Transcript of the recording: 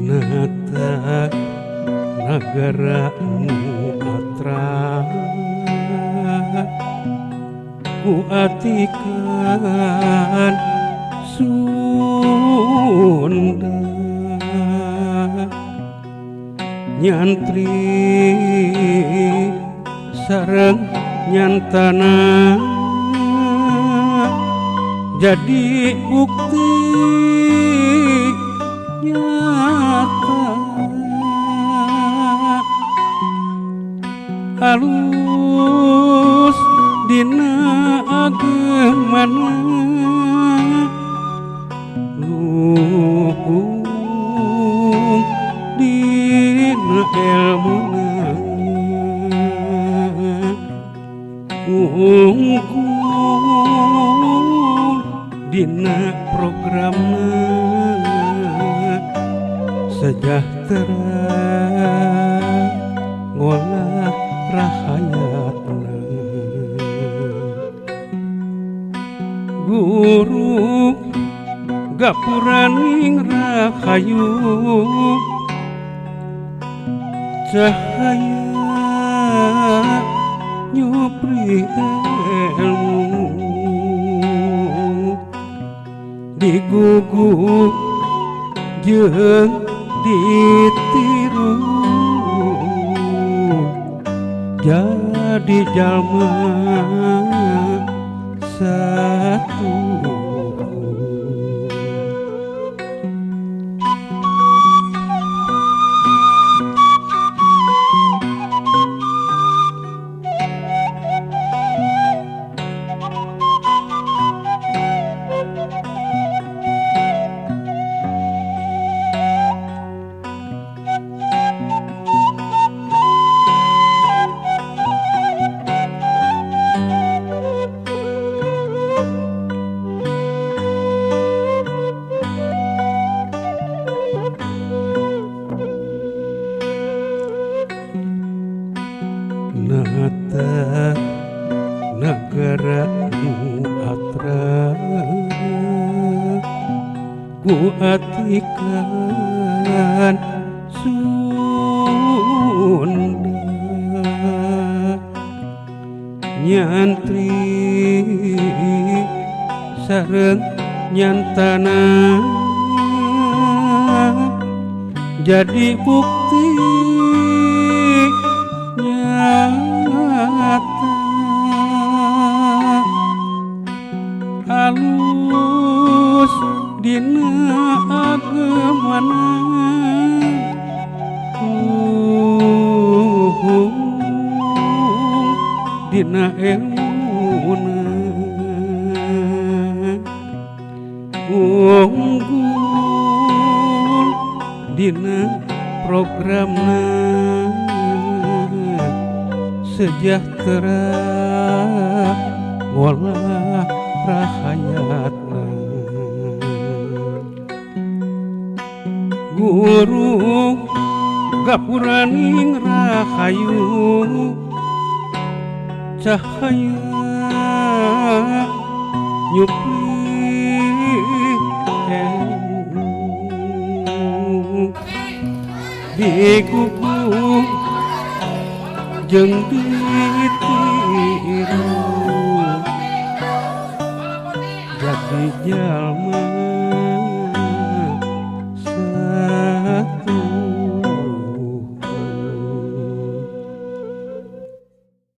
Nata nagara Atra ku atikan Sunda nyantri sareng nyantana jadi bukti nyata halus dina agemana luhung dina ilmuna unggul dina programna sejahtera ngolah rahayatna guru gapuraning rahayu cahaya nyupri ilmu diguguk jeung ditiru jadi jalma satu. Nata nagara Atra ku atikan Sunda nyantri sareng nyantana jadi bukti nyata halus dina agemana dina ilmuna unggul dina programna sejahtera ngolah rahayatna guru gapuraning rahayu cahaya nyupri ilmu diguguk jeung ditiru